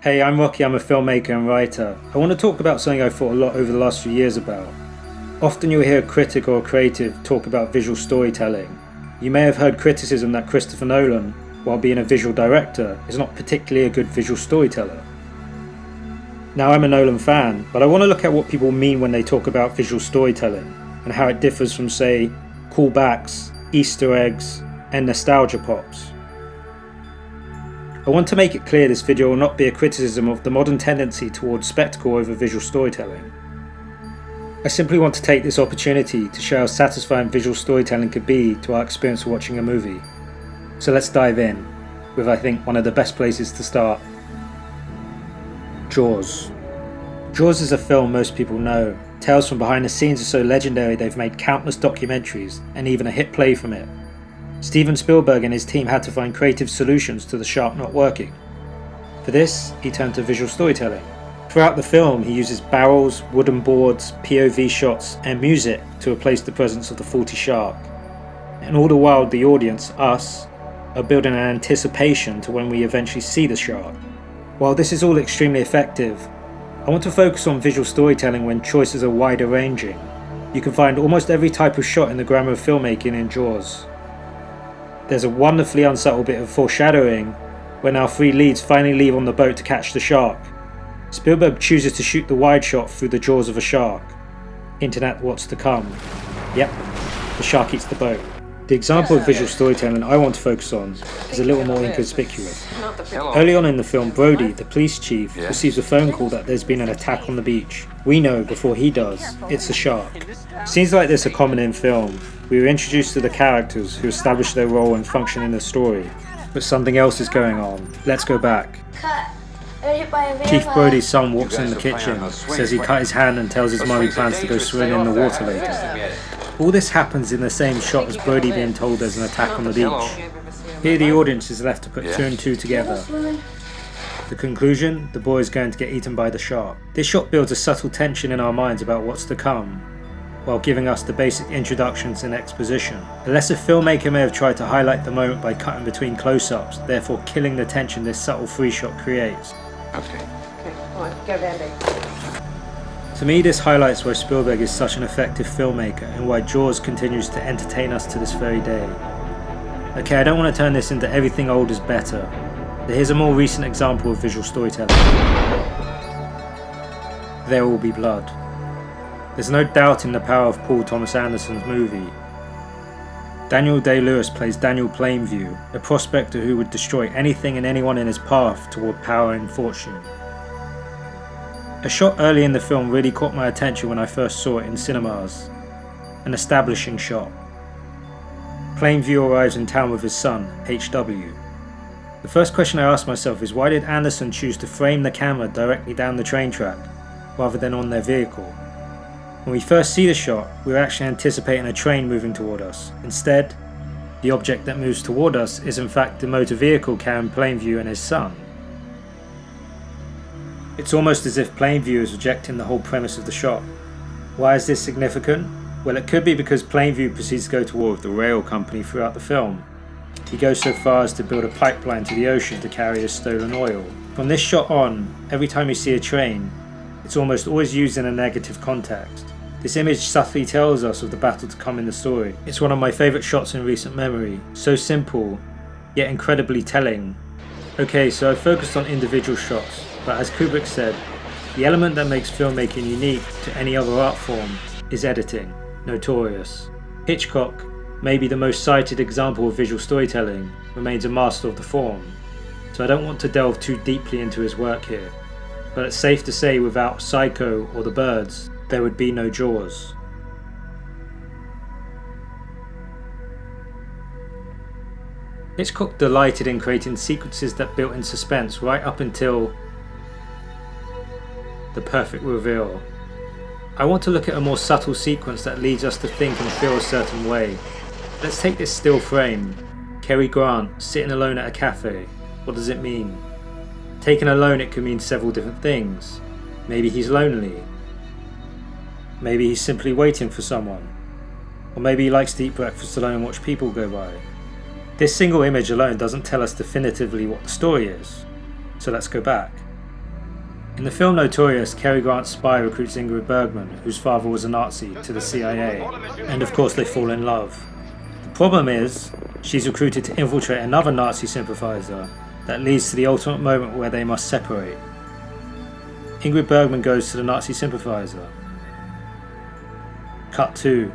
Hey, I'm Rocky, I'm a filmmaker and writer. I want to talk about something I've thought a lot over the last few years about. Often you'll hear a critic or a creative talk about visual storytelling. You may have heard criticism that Christopher Nolan, while being a visual director, is not particularly a good visual storyteller. Now, I'm a Nolan fan, but I want to look at what people mean when they talk about visual storytelling and how it differs from, say, callbacks, Easter eggs, and nostalgia pops. I want to make it clear this video will not be a criticism of the modern tendency towards spectacle over visual storytelling. I simply want to take this opportunity to show how satisfying visual storytelling could be to our experience of watching a movie. So let's dive in, with I think one of the best places to start. Jaws. Jaws is a film most people know. Tales from behind the scenes are so legendary they've made countless documentaries and even a hit play from it. Steven Spielberg and his team had to find creative solutions to the shark not working. For this, he turned to visual storytelling. Throughout the film, he uses barrels, wooden boards, POV shots, and music to replace the presence of the faulty shark. And all the while, the audience, us, are building an anticipation to when we eventually see the shark. While this is all extremely effective, I want to focus on visual storytelling when choices are wider ranging. You can find almost every type of shot in the grammar of filmmaking in Jaws. There's a wonderfully unsubtle bit of foreshadowing when our three leads finally leave on the boat to catch the shark. Spielberg chooses to shoot the wide shot through the jaws of a shark, hinting at what's to come. Yep, the shark eats the boat. The example of visual storytelling I want to focus on is a little more inconspicuous. Early on in the film, Brody, the police chief, receives a phone call that there's been an attack on the beach. We know, before he does, it's a shark. Scenes like this are common in film. We are introduced to the characters who establish their role and function in the story. But something else is going on. Let's go back. Chief Brody's son walks in the kitchen, says he cut his hand and tells his mum he plans to go swimming in the water later. All this happens in the same shot as Brody being told there's an attack on the beach. Here the audience is left to put two and two together. The conclusion, the boy is going to get eaten by the shark. This shot builds a subtle tension in our minds about what's to come, while giving us the basic introductions and exposition. The lesser filmmaker may have tried to highlight the moment by cutting between close-ups, therefore killing the tension this subtle free shot creates. Okay, come on, go Bambi. To me, this highlights why Spielberg is such an effective filmmaker and why Jaws continues to entertain us to this very day. Okay, I don't want to turn this into everything old is better, but here's a more recent example of visual storytelling. There Will Be Blood. There's no doubt in the power of Paul Thomas Anderson's movie. Daniel Day-Lewis plays Daniel Plainview, a prospector who would destroy anything and anyone in his path toward power and fortune. A shot early in the film really caught my attention when I first saw it in cinemas. An establishing shot. Plainview arrives in town with his son, HW. The first question I asked myself is, why did Anderson choose to frame the camera directly down the train track, rather than on their vehicle? When we first see the shot, we're actually anticipating a train moving toward us. Instead, the object that moves toward us is in fact the motor vehicle carrying Plainview and his son. It's almost as if Plainview is rejecting the whole premise of the shot. Why is this significant? Well, it could be because Plainview proceeds to go to war with the rail company throughout the film. He goes so far as to build a pipeline to the ocean to carry his stolen oil. From this shot on, every time you see a train, it's almost always used in a negative context. This image subtly tells us of the battle to come in the story. It's one of my favourite shots in recent memory. So simple, yet incredibly telling. Okay, so I focused on individual shots, but as Kubrick said, the element that makes filmmaking unique to any other art form is editing. Notorious. Hitchcock, maybe the most cited example of visual storytelling, remains a master of the form, so I don't want to delve too deeply into his work here, but it's safe to say without Psycho or The Birds, there would be no Jaws. Hitchcock delighted in creating sequences that built in suspense right up until the perfect reveal. I want to look at a more subtle sequence that leads us to think and feel a certain way. Let's take this still frame. Cary Grant sitting alone at a cafe. What does it mean? Taken alone, it could mean several different things. Maybe he's lonely. Maybe he's simply waiting for someone. Or maybe he likes to eat breakfast alone and watch people go by. This single image alone doesn't tell us definitively what the story is. So let's go back. In the film Notorious, Cary Grant's spy recruits Ingrid Bergman, whose father was a Nazi, to the CIA, and of course they fall in love. The problem is, she's recruited to infiltrate another Nazi sympathiser that leads to the ultimate moment where they must separate. Ingrid Bergman goes to the Nazi sympathiser. Cut 2.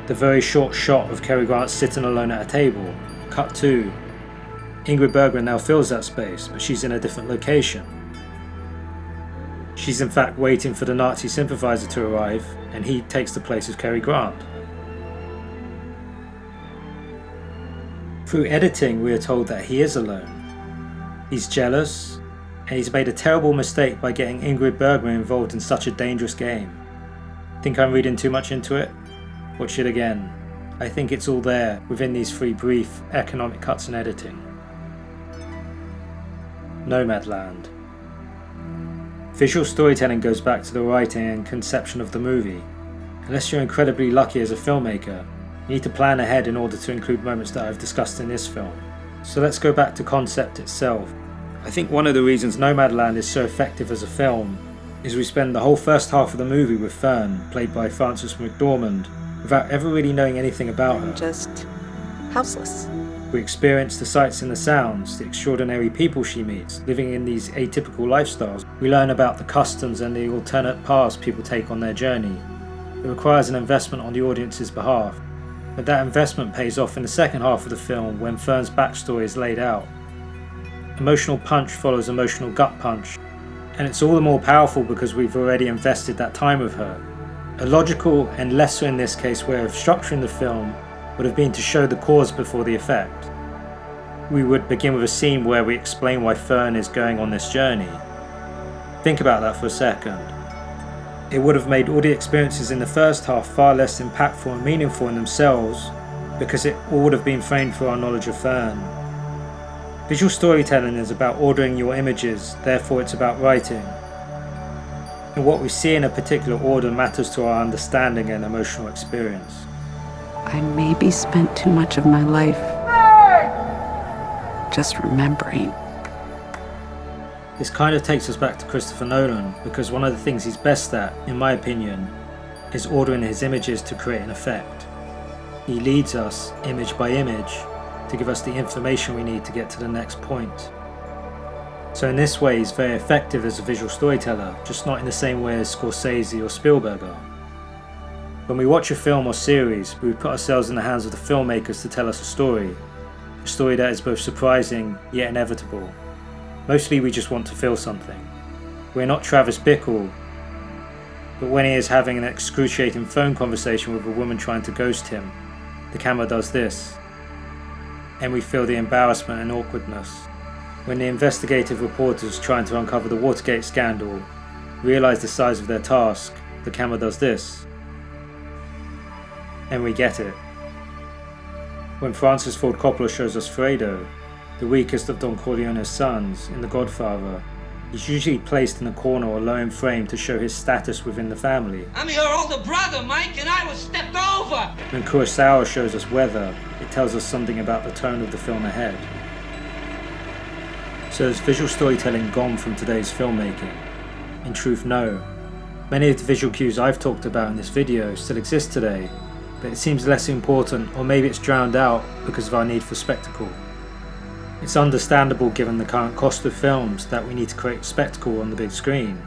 The very short shot of Cary Grant sitting alone at a table. Cut 2. Ingrid Bergman now fills that space, but she's in a different location. She's in fact waiting for the Nazi sympathiser to arrive, and he takes the place of Cary Grant. Through editing, we are told that he is alone. He's jealous, and he's made a terrible mistake by getting Ingrid Bergman involved in such a dangerous game. Think I'm reading too much into it? Watch it again. I think it's all there within these 3 brief economic cuts in editing. Nomadland. Visual storytelling goes back to the writing and conception of the movie. Unless you're incredibly lucky as a filmmaker, you need to plan ahead in order to include moments that I've discussed in this film. So let's go back to concept itself. I think one of the reasons Nomadland is so effective as a film is we spend the whole first half of the movie with Fern, played by Frances McDormand, without ever really knowing anything about her. I'm just houseless. We experience the sights and the sounds, the extraordinary people she meets, living in these atypical lifestyles. We learn about the customs and the alternate paths people take on their journey. It requires an investment on the audience's behalf, but that investment pays off in the second half of the film when Fern's backstory is laid out. Emotional punch follows emotional gut punch, and it's all the more powerful because we've already invested that time with her. A logical, and lesser in this case, way of structuring the film would have been to show the cause before the effect. We would begin with a scene where we explain why Fern is going on this journey. Think about that for a second. It would have made all the experiences in the first half far less impactful and meaningful in themselves, because it all would have been framed through our knowledge of Fern. Visual storytelling is about ordering your images, therefore it's about writing. And what we see in a particular order matters to our understanding and emotional experience. I maybe spent too much of my life just remembering. This kind of takes us back to Christopher Nolan, because one of the things he's best at, in my opinion, is ordering his images to create an effect. He leads us, image by image, to give us the information we need to get to the next point. So in this way he's very effective as a visual storyteller, just not in the same way as Scorsese or Spielberg are. When we watch a film or series, we put ourselves in the hands of the filmmakers to tell us a story that is both surprising yet inevitable. Mostly we just want to feel something. We're not Travis Bickle, but when he is having an excruciating phone conversation with a woman trying to ghost him, the camera does this, and we feel the embarrassment and awkwardness. When the investigative reporters trying to uncover the Watergate scandal realise the size of their task, the camera does this, and we get it. When Francis Ford Coppola shows us Fredo, the weakest of Don Corleone's sons, in The Godfather, he's usually placed in a corner or low in frame to show his status within the family. I'm your older brother, Mike, and I was stepped over! When Kurosawa shows us Weather, it tells us something about the tone of the film ahead. So has visual storytelling gone from today's filmmaking? In truth, no. Many of the visual cues I've talked about in this video still exist today, but it seems less important, or maybe it's drowned out because of our need for spectacle. It's understandable given the current cost of films that we need to create spectacle on the big screen.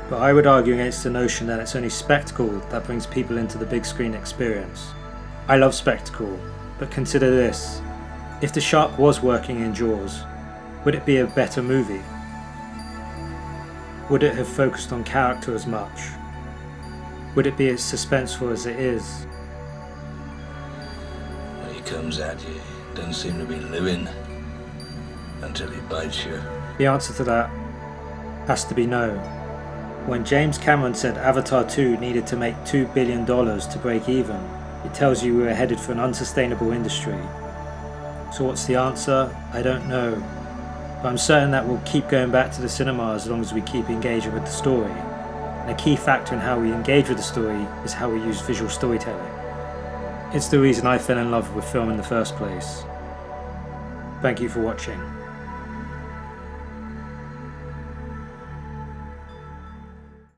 But I would argue against the notion that it's only spectacle that brings people into the big screen experience. I love spectacle, but consider this. If the shark was working in Jaws, would it be a better movie? Would it have focused on character as much? Would it be as suspenseful as it is? When he comes at you, doesn't seem to be living until he bites you. The answer to that has to be no. When James Cameron said Avatar 2 needed to make $2 billion to break even, it tells you we were headed for an unsustainable industry. So what's the answer? I don't know. But I'm certain that we'll keep going back to the cinema as long as we keep engaging with the story. And a key factor in how we engage with the story is how we use visual storytelling. It's the reason I fell in love with film in the first place. Thank you for watching.